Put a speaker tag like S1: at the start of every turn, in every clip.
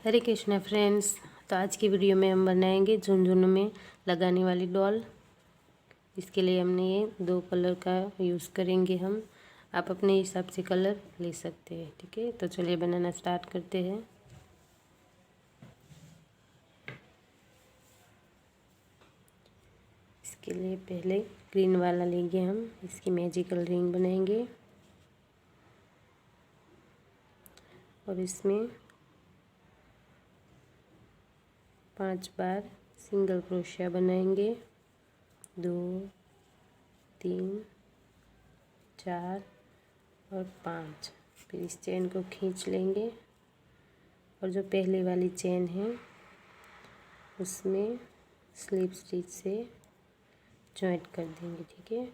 S1: हरे Krishna friends. तो आज की वीडियो में हम बनाएंगे झुनझुन में लगाने वाली डॉल। इसके लिए हमने ये 2 कलर का यूज़ करेंगे हम। आप अपने हिसाब से कलर ले सकते हैं, ठीक है। तो चलिए बनाना स्टार्ट करते हैं। इसके लिए पहले ग्रीन वाला लेंगे हम, इसकी मैजिकल रिंग बनाएंगे और इसमें 5 बार सिंगल क्रोशिया बनाएंगे। 2 3 4 और 5। फिर इस चेन को खींच लेंगे और जो पहले वाली चेन है उसमें स्लिप स्टिच से जॉइंट कर देंगे, ठीक है।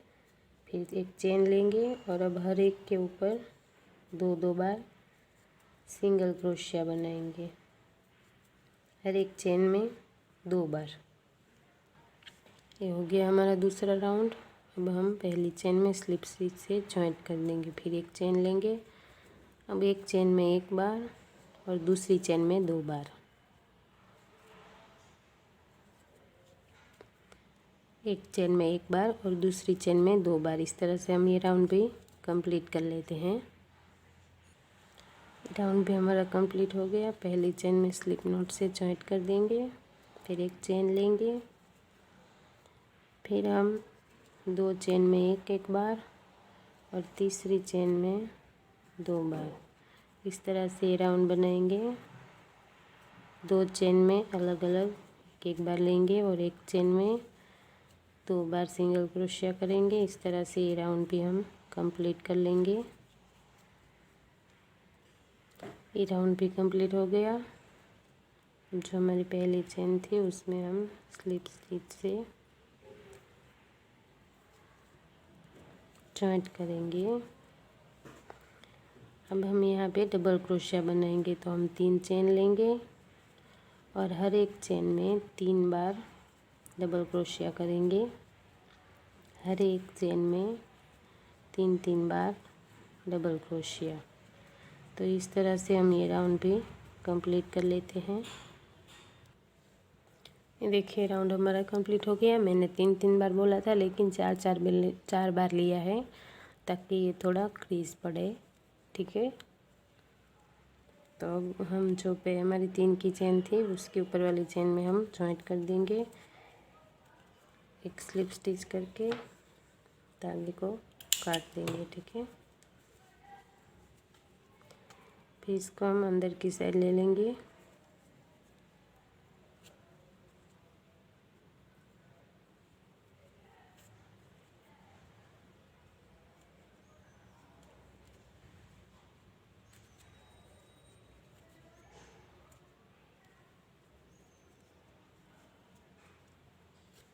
S1: फिर एक चेन लेंगे और अब हर एक के ऊपर 2-2 बार सिंगल क्रोशिया बनाएंगे, हर एक चेन में 2 बार। ये हो गया हमारा दूसरा राउंड। अब हम पहली चेन में स्लिप स्टिच से जॉइंट कर देंगे। फिर एक चेन लेंगे, अब एक चेन में 1 बार और दूसरी चेन में 2 बार। एक चेन में 1 बार और दूसरी चेन में 2 बार। इस तरह से हम ये राउंड भी कंप्लीट कर लेते हैं। राउंड भी हमारा कंप्लीट हो गया। पहली चेन में स्लिप नॉट से जॉइंट कर देंगे, फिर एक चेन लेंगे, फिर हम 2 चेन में 1-1 बार और तीसरी चेन में 2 बार। इस तरह से राउंड बनाएंगे। 2 चेन में अलग अलग 1-1 बार लेंगे और एक चेन में 2 बार सिंगल क्रोशिया करेंगे। इस तरह से ये राउंड भी हम कंप्लीट कर लेंगे। ये राउंड भी कंप्लीट हो गया। जो हमारी पहली चेन थी उसमें हम स्लिप स्टिच से जॉइंट करेंगे। अब हम यहाँ पे डबल क्रोशिया बनाएंगे। तो हम 3 चेन लेंगे और हर एक चेन में 3 बार डबल क्रोशिया करेंगे। हर एक चेन में 3-3 बार डबल क्रोशिया। तो इस तरह से हम ये राउंड भी कंप्लीट कर लेते हैं। ये देखिए राउंड हमारा कंप्लीट हो गया। मैंने 3-3 बार बोला था लेकिन 4 बार लिया है ताकि ये थोड़ा क्रीज पड़े, ठीक है। तो अब हम जो पे हमारी 3 की चेन थी उसके ऊपर वाली चेन में हम जॉइंट कर देंगे, एक स्लिप स्टिच करके धागे को काट देंगे, ठीक है। फिर इसको हम अंदर की साइड ले लेंगे।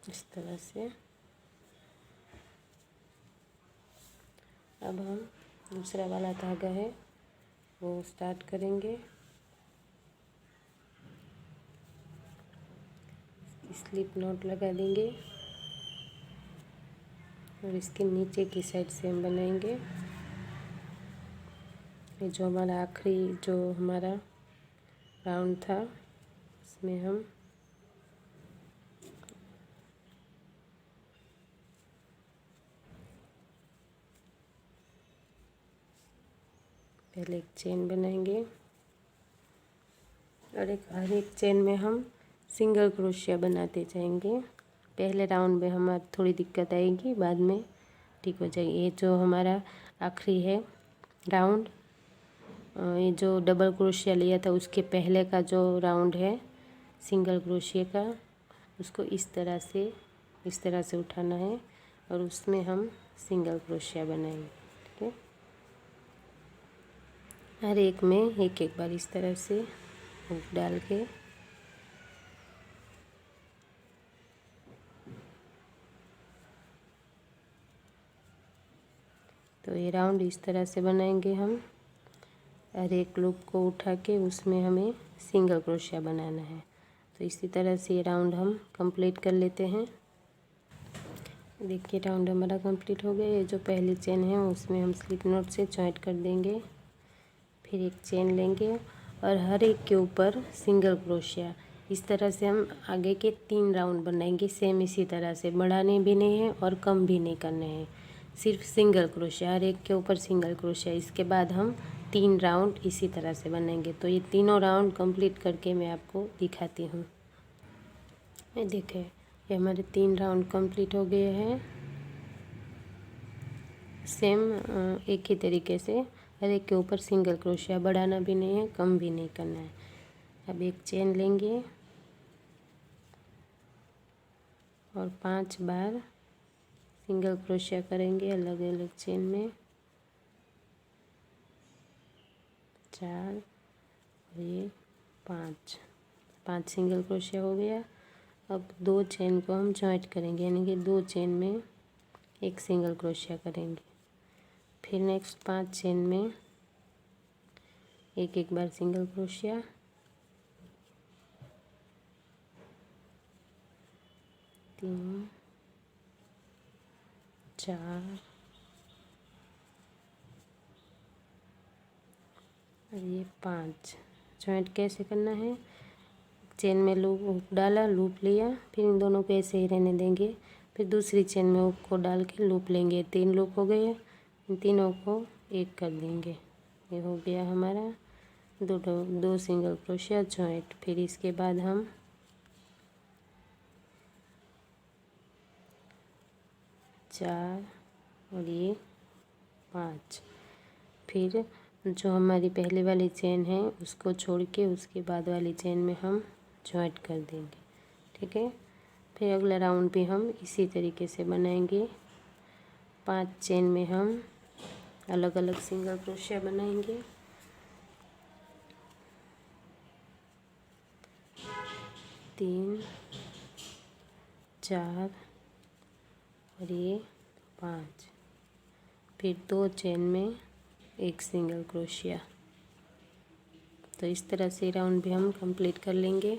S1: इस तरह से अब हम दूसरा वाला धागा है वो स्टार्ट करेंगे। स्लिप नॉट लगा देंगे और इसके नीचे की साइड से हम बनाएंगे। ये जो हमारा आखिरी जो हमारा राउंड था इसमें हम पहले एक चेन बनाएंगे और हर एक चेन में हम सिंगल क्रोशिया बनाते जाएंगे। पहले राउंड में हमारी थोड़ी दिक्कत आएगी, बाद में ठीक हो जाएगी। ये जो हमारा आखिरी है राउंड, ये जो डबल क्रोशिया लिया था उसके पहले का जो राउंड है सिंगल क्रोशिया का, उसको इस तरह से उठाना है और उसमें हम सिंगल क्रोशिया बनाएंगे, ठीक है। हर एक में 1-1 बार इस तरह से हुक डाल के तो ये राउंड इस तरह से बनाएंगे हम। हर एक लूप को उठा के उसमें हमें सिंगल क्रोशिया बनाना है। तो इसी तरह से ये राउंड हम कंप्लीट कर लेते हैं। देखिए राउंड हमारा कंप्लीट हो गया। ये जो पहली चेन है उसमें हम स्लिप नॉट से जॉइंट कर देंगे, फिर एक चेन लेंगे और हर एक के ऊपर सिंगल क्रोशिया। इस तरह से हम आगे के 3 राउंड बनाएंगे। सेम इसी तरह से बढ़ाने भी नहीं है और कम भी नहीं करने हैं, सिर्फ सिंगल क्रोशिया, हर एक के ऊपर सिंगल क्रोशिया। इसके बाद हम 3 राउंड इसी तरह से बनाएंगे। तो ये तीनों राउंड कंप्लीट करके मैं आपको दिखाती हूँ। ये देखें, ये हमारे 3 राउंड कंप्लीट हो गए हैं। सेम एक ही तरीके से हर एक के ऊपर सिंगल क्रोशिया, बढ़ाना भी नहीं है, कम भी नहीं करना है। अब एक चेन लेंगे और 5 बार सिंगल क्रोशिया करेंगे अलग अलग चेन में। 4 और ये 5 सिंगल क्रोशिया हो गया। अब 2 चेन को हम जॉइंट करेंगे, यानी कि 2 चेन में एक सिंगल क्रोशिया करेंगे। फिर नेक्स्ट 5 चेन में एक बार सिंगल क्रोशिया, 3 4 और ये 5। जॉइंट कैसे करना है, चेन में लूप डाला, लूप लिया, फिर इन दोनों को ऐसे ही रहने देंगे। फिर दूसरी चेन में हुक को डाल के लूप लेंगे। 3 लूप हो गए, इन तीनों को एक कर देंगे। ये हो गया हमारा 2 सिंगल क्रोशिया जॉइंट। फिर इसके बाद हम 4 और ये 5। फिर जो हमारी पहले वाली चेन है उसको छोड़ के उसके बाद वाली चेन में हम जॉइंट कर देंगे। ठीक है, फिर अगला राउंड भी हम इसी तरीके से बनाएंगे। 5 चेन में हम अलग अलग सिंगल क्रोशिया बनाएंगे। 3 4 और ये 5। फिर 2 चेन में एक सिंगल क्रोशिया। तो इस तरह से राउंड भी हम कंप्लीट कर लेंगे।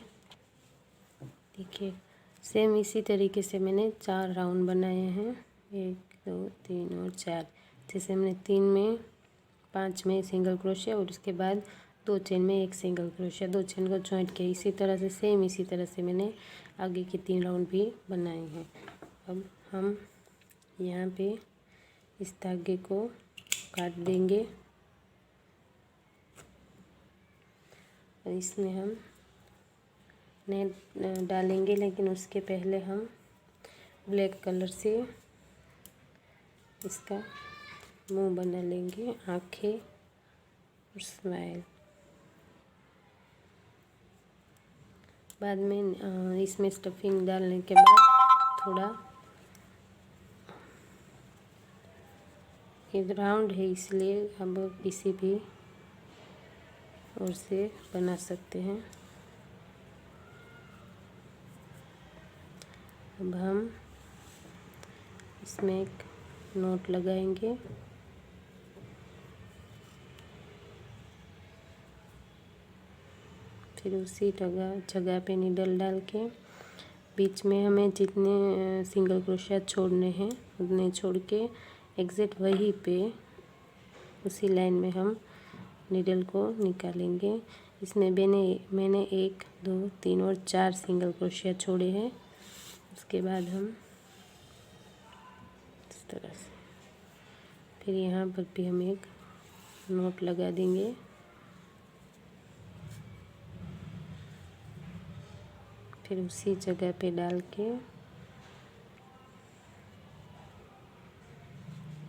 S1: देखिए, सेम इसी तरीके से मैंने 4 राउंड बनाए हैं, 1 2 3 और 4। जैसे हमने 3 में 5 में सिंगल क्रोशिया और उसके बाद 2 चेन में एक सिंगल क्रोशिया, 2 चेन को जॉइंट किया। इसी तरह से सेम इसी तरह से मैंने आगे के 3 राउंड भी बनाए हैं। अब हम यहाँ पे इस धागे को काट देंगे और इसमें हम नेट डालेंगे, लेकिन उसके पहले हम ब्लैक कलर से इसका मुंह बना लेंगे, आँखें और स्माइल। बाद में इसमें स्टफिंग डालने के बाद थोड़ा, ये राउंड है इसलिए अब किसी भी और से बना सकते हैं। अब हम इसमें एक नोट लगाएंगे। फिर उसी जगह पे नीडल डाल के बीच में हमें जितने सिंगल क्रोशिया छोड़ने हैं उतने छोड़ के एग्जैक्ट वहीं पे उसी लाइन में हम नीडल को निकालेंगे। इसमें मैंने 1 2 3 और 4 सिंगल क्रोशिया छोड़े हैं। उसके बाद हम इस तरह से फिर यहाँ पर भी हम एक नोट लगा देंगे। फिर उसी जगह पे डाल के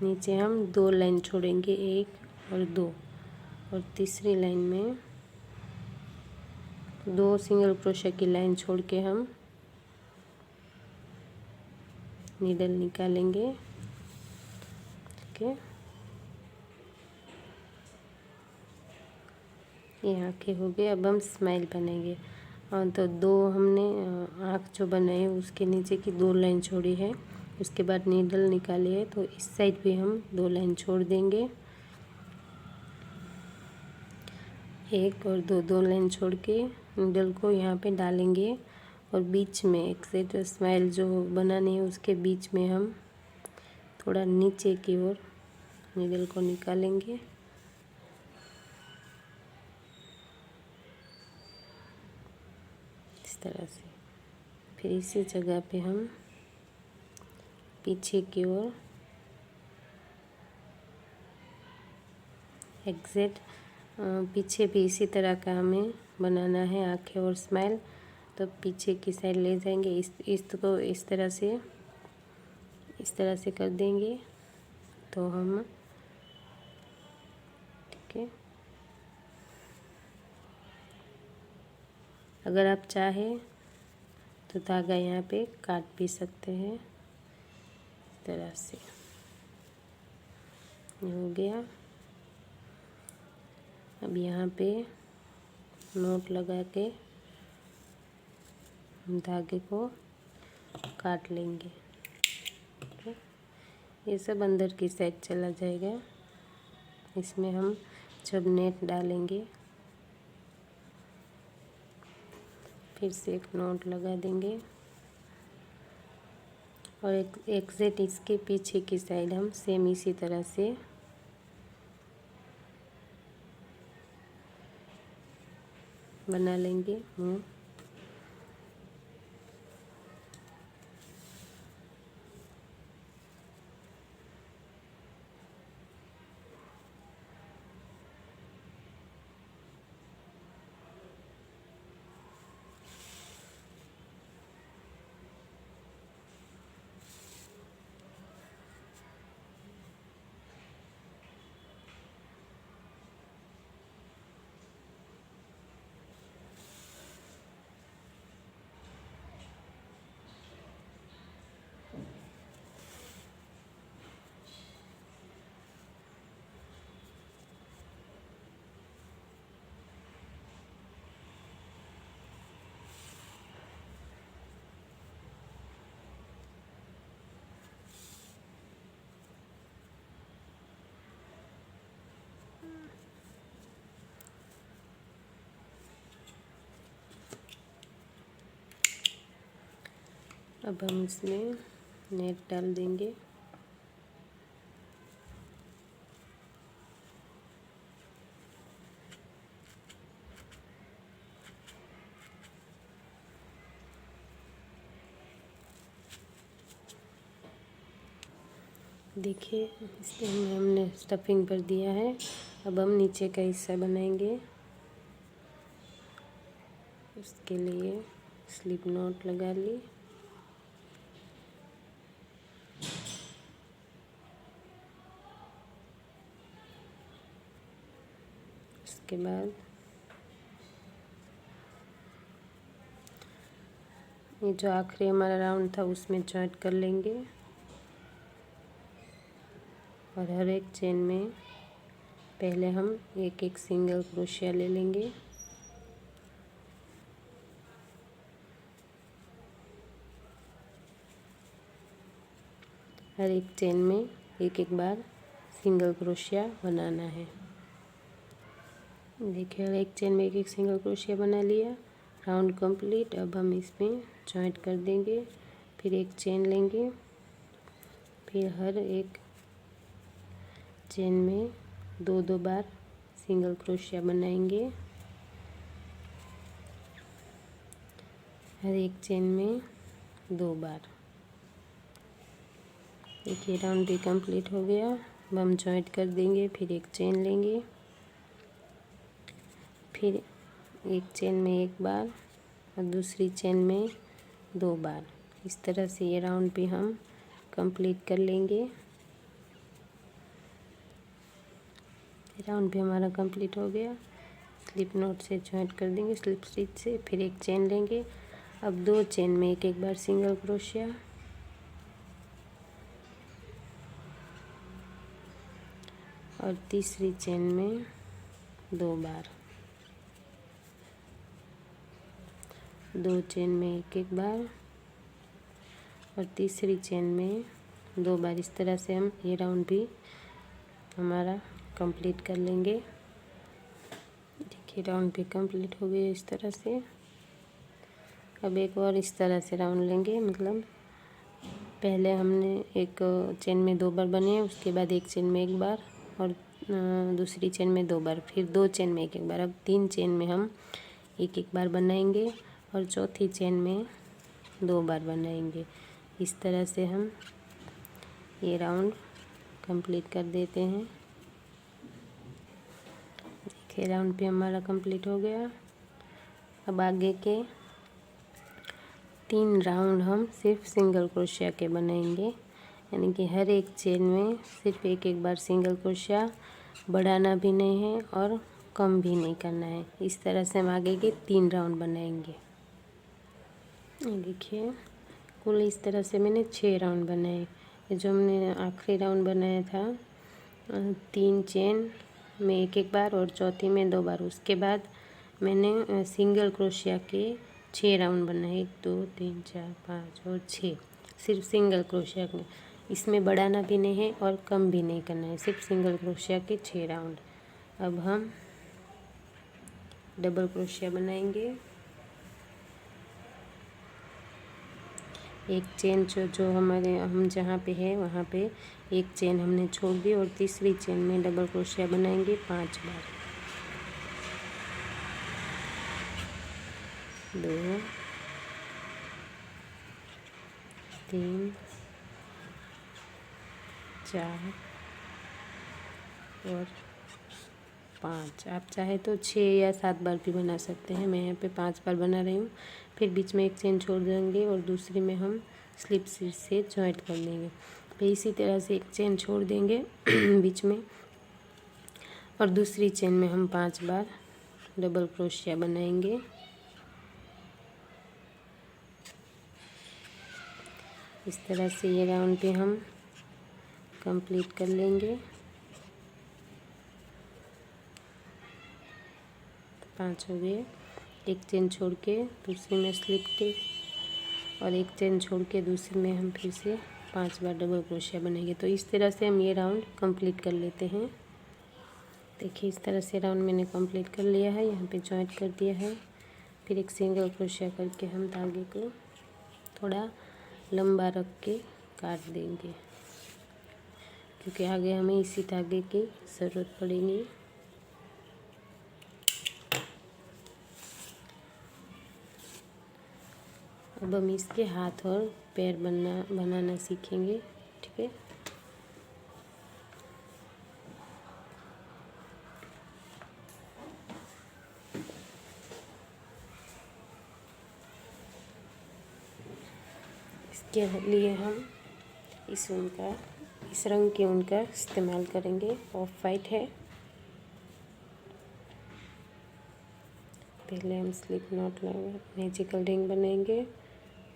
S1: नीचे हम 2 लाइन छोड़ेंगे, 1 और 2, और तीसरी लाइन में 2 सिंगल क्रोशिया की लाइन छोड़ के हम नीडल निकालेंगे। ठीक है, ये आँखें हो गए। अब हम स्माइल बनेंगे। तो 2 हमने आँख जो बनाए उसके नीचे की 2 लाइन छोड़ी है, उसके बाद नीडल निकाली है, तो इस साइड भी हम 2 लाइन छोड़ देंगे। 1 और 2 लाइन छोड़ के नीडल को यहाँ पे डालेंगे और बीच में एक सेट स्माइल जो बनानी है उसके बीच में हम थोड़ा नीचे की ओर नीडल को निकालेंगे। इस तरह से। फिर इसी जगह पे हम पीछे की ओर एग्जैक्ट पीछे भी इसी तरह का हमें बनाना है, आँखें और स्माइल। तो पीछे की साइड ले जाएंगे, इसको इस तरह से कर देंगे। तो हम ठीक है, अगर आप चाहें तो धागा यहाँ पे काट भी सकते हैं इस तरह से। ये हो गया। अब यहाँ पे नोट लगा के हम धागे को काट लेंगे। ठीक है, ये सब अंदर की साइड चला जाएगा। इसमें हम जब नेट डालेंगे फिर से एक नोट लगा देंगे और एग्जैक्ट इसके पीछे की साइड हम सेम इसी तरह से बना लेंगे मुँह। अब हम इसमें नेट डाल देंगे। देखिए, इसमें हमने स्टफिंग पर दिया है। अब हम नीचे का हिस्सा बनाएंगे। उसके लिए स्लिप नॉट लगा ली। उसके बाद ये जो आखिरी हमारा राउंड था उसमें जॉइंट कर लेंगे और हर एक चेन में पहले हम एक एक सिंगल क्रोशिया ले लेंगे। हर एक चेन में एक एक बार सिंगल क्रोशिया बनाना है। देखिए, हर एक चेन में एक एक सिंगल क्रोशिया बना लिया। Round complete. अब हम इसमें जॉइंट कर देंगे। फिर एक चेन लेंगे, फिर हर एक चेन में दो दो बार सिंगल क्रोशिया बनाएंगे। हर एक चेन में दो बार। देखिए, राउंड भी कंप्लीट हो गया। अब हम जॉइंट कर देंगे, फिर एक चेन लेंगे, फिर एक चेन में एक बार और दूसरी चेन में दो बार। इस तरह से ये राउंड भी हम कंप्लीट कर लेंगे। राउंड भी हमारा कंप्लीट हो गया। स्लिप नॉट से जॉइंट कर देंगे, स्लिप स्टिच से। फिर एक चेन लेंगे। अब दो चेन में एक एक बार सिंगल क्रोशिया और तीसरी चेन में दो बार। दो चेन में एक एक बार और तीसरी चेन में दो बार। इस तरह से हम ये राउंड भी हमारा कंप्लीट कर लेंगे। देखिए, राउंड भी कंप्लीट हो गया इस तरह से। अब एक और इस तरह से राउंड लेंगे, मतलब पहले हमने एक चेन में दो बार बने, उसके बाद एक चेन में एक बार और दूसरी चेन में दो बार, फिर दो चेन में एक एक बार। अब तीन चेन में हम एक एक बार बनाएंगे और चौथी चेन में 2 बार बनाएंगे। इस तरह से हम ये राउंड कंप्लीट कर देते हैं। देखिए राउंड भी हमारा कंप्लीट हो गया। अब आगे के 3 राउंड हम सिर्फ सिंगल क्रोशिया के बनाएंगे, यानी कि हर एक चेन में सिर्फ एक बार सिंगल क्रोशिया, बढ़ाना भी नहीं है और कम भी नहीं करना है। इस तरह से हम आगे के 3 राउंड बनाएंगे। ये देखिए कुल इस तरह से मैंने 6 राउंड बनाए। ये जो हमने आखिरी राउंड बनाया था 3 चेन में एक बार और चौथी में 2 बार, उसके बाद मैंने सिंगल क्रोशिया के 6 राउंड बनाए। 1 2 3 4 5 और 6 सिर्फ सिंगल क्रोशिया के। इसमें बढ़ाना भी नहीं है और कम भी नहीं करना है, सिर्फ सिंगल क्रोशिया के 6 राउंड। अब हम डबल क्रोशिया बनाएंगे। एक चेन जो हम जहाँ पे है वहाँ पे एक चेन हमने छोड़ दी और तीसरी चेन में डबल क्रोशिया बनाएंगे 5 बार। 2 3 4 और 5। आप चाहे तो 6 या 7 बार भी बना सकते हैं। मैं यहाँ पे 5 बार बना रही हूँ। फिर बीच में एक चेन छोड़ देंगे और दूसरी में हम स्लिप स्टिच से जॉइंट कर देंगे। फिर इसी तरह से एक चेन छोड़ देंगे बीच में और दूसरी चेन में हम 5 बार डबल क्रोशिया बनाएंगे। इस तरह से ये राउंड पे हम कंप्लीट कर लेंगे। 5 हो गए। एक चेन छोड़ के दूसरी में स्लिप स्टिच और एक चेन छोड़ के दूसरी में हम फिर से 5 बार डबल क्रोशिया बनाएंगे। तो इस तरह से हम ये राउंड कंप्लीट कर लेते हैं। देखिए इस तरह से राउंड मैंने कंप्लीट कर लिया है। यहाँ पे जॉइंट कर दिया है। फिर एक सिंगल क्रोशिया करके हम धागे को थोड़ा लंबा रख के काट देंगे, क्योंकि आगे हमें इसी धागे की ज़रूरत पड़ेगी। अब हम इसके हाथ और पैर बनाना सीखेंगे। ठीक है, इसके लिए हम इस रंग के ऊन का इस्तेमाल करेंगे। ऑफ वाइट है। पहले हम स्लिप नॉट लगा मैजिकल रिंग बनाएंगे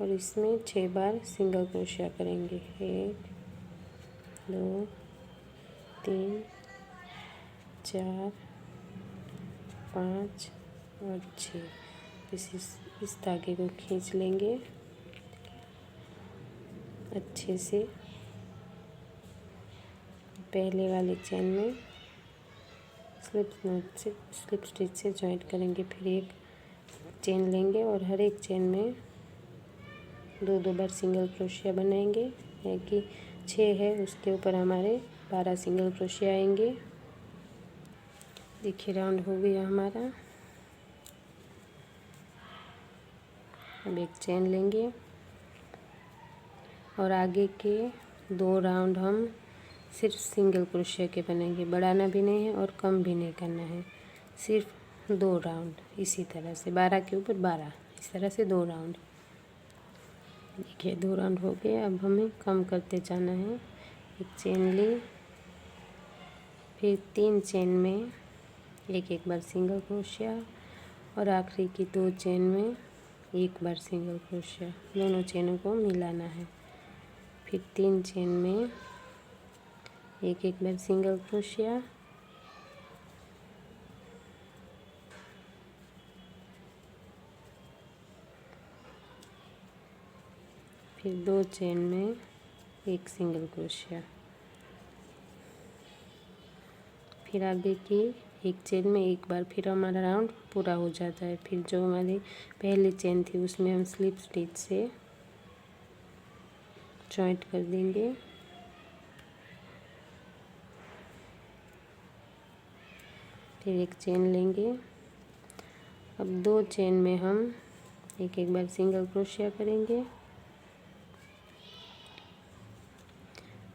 S1: और इसमें 6 बार सिंगल क्रोशिया करेंगे। 1 2 3 4 5 और 6। इस धागे को खींच लेंगे अच्छे से। पहले वाले चेन में स्लिप स्टिच से जॉइंट करेंगे। फिर एक चेन लेंगे और हर एक चेन में 2 बार सिंगल क्रोशिया बनाएंगे। है कि 6 है, उसके ऊपर हमारे 12 सिंगल क्रोशिया आएंगे। देखिए राउंड हो गया हमारा। अब एक चेन लेंगे और आगे के 2 राउंड हम सिर्फ सिंगल क्रोशिया के बनेंगे। बढ़ाना भी नहीं है और कम भी नहीं करना है, सिर्फ 2 राउंड। इसी तरह से 12 के ऊपर 12, इस तरह से 2 राउंड। देखिए 2 राउंड हो गए। अब हमें कम करते जाना है। एक चेन ली, फिर 3 चेन में एक बार सिंगल क्रोशिया और आखिरी की 2 चेन में 1 बार सिंगल क्रोशिया। दोनों चेनों को मिलाना है। फिर 3 चेन में एक बार सिंगल क्रोशिया, फिर 2 चेन में 1 सिंगल क्रोशिया। फिर आगे की एक चेन में 1 बार, फिर हमारा राउंड पूरा हो जाता है। फिर जो हमारी पहली चेन थी उसमें हम स्लिप स्टिच से जॉइंट कर देंगे। फिर एक चेन लेंगे। अब 2 चेन में हम एक एक बार सिंगल क्रोशिया करेंगे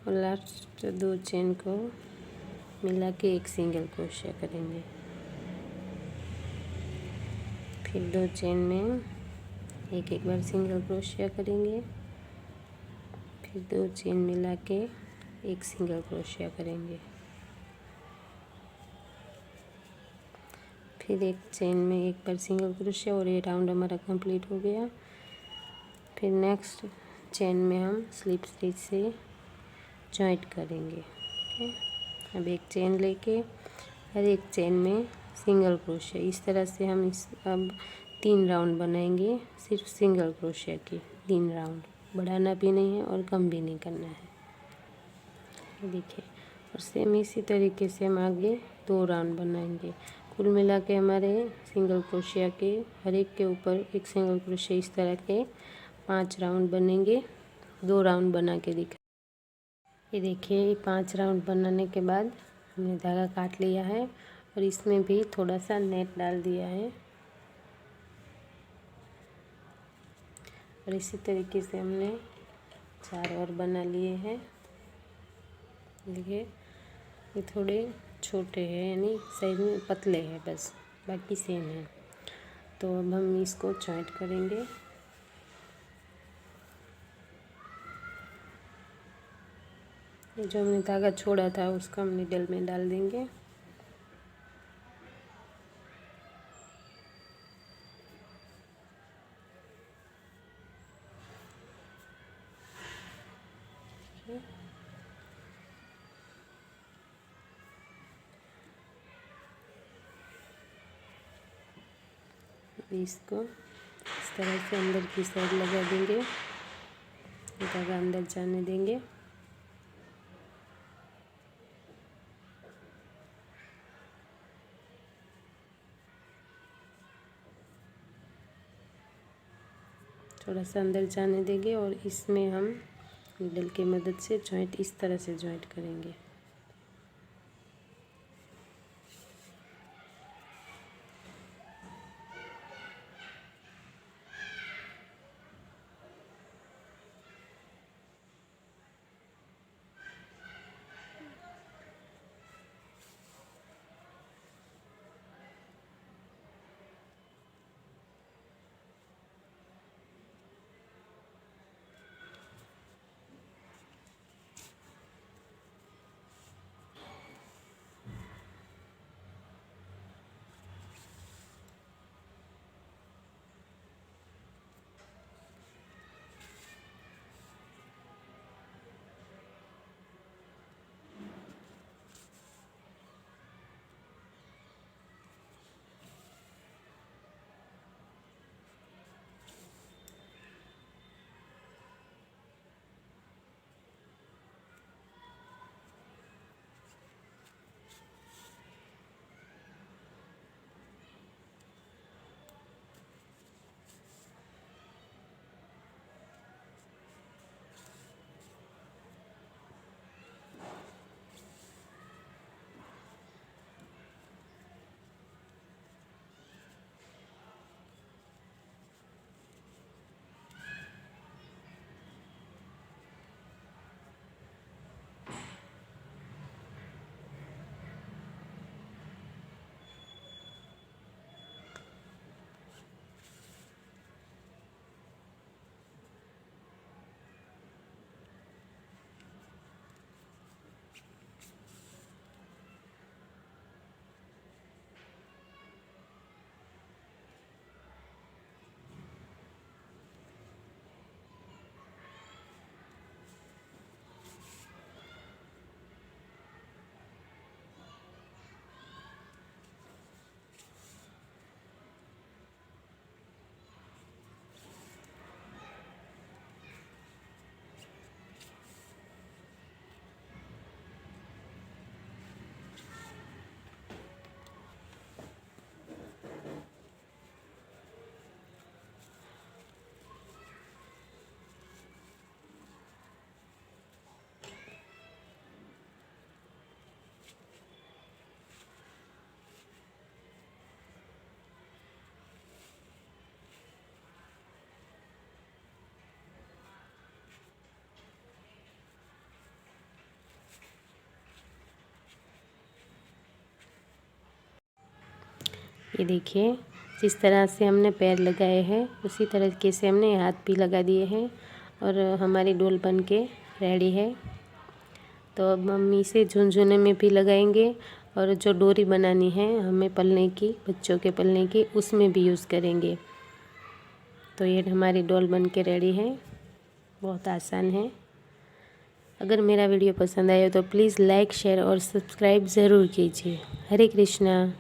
S1: और लास्ट 2 चेन को मिला के एक सिंगल क्रोशिया करेंगे। फिर 2 चेन में एक एक बार सिंगल क्रोशिया करेंगे, फिर 2 चेन मिला के एक सिंगल क्रोशिया करेंगे, फिर एक चेन में एक बार सिंगल क्रोशिया और ये राउंड हमारा कंप्लीट हो गया। फिर नेक्स्ट चेन में हम स्लिप स्टिच से जॉइंट करेंगे। ओके, अब एक चेन लेके हर एक चेन में सिंगल क्रोशिया, इस तरह से हम अब 3 राउंड बनाएंगे सिर्फ सिंगल क्रोशिया की। 3 राउंड, बढ़ाना भी नहीं है और कम भी नहीं करना है, ये देखिए। और सेम इसी तरीके से हम आगे 2 राउंड बनाएंगे। कुल मिला के हमारे सिंगल क्रोशिया के हर एक के ऊपर एक सिंगल क्रोशिया, इस तरह के 5 राउंड बनेंगे। 2 राउंड बना के दिखा, ये देखिए। 5 राउंड बनाने के बाद हमने धागा काट लिया है और इसमें भी थोड़ा सा नेट डाल दिया है। और इसी तरीके से हमने 4 और बना लिए हैं। देखिए, ये थोड़े छोटे हैं, यानी साइज में पतले हैं, बस बाकी सेम है। तो अब हम इसको जॉइंट करेंगे। ये जो हमने धागा छोड़ा था उसको हम निडल में डाल देंगे। इसको इस तरह से अंदर की साइड लगा देंगे, धागा अंदर जाने देंगे। थोड़ा सा अंदर जाने देंगे और इसमें हम नीडल की मदद से जॉइंट इस तरह से जॉइंट करेंगे। ये देखिए, जिस तरह से हमने पैर लगाए हैं उसी तरीके से हमने हाथ भी लगा दिए हैं और हमारी डोल बन के रेडी है। तो अब हम इसे झुनझुने में भी लगाएंगे और जो डोरी बनानी है हमें पलने की, बच्चों के पलने की, उसमें भी यूज़ करेंगे। तो ये हमारी डोल बन के रेडी है। बहुत आसान है। अगर मेरा वीडियो पसंद आया तो प्लीज़ लाइक, शेयर और सब्सक्राइब ज़रूर कीजिए। हरे कृष्णा।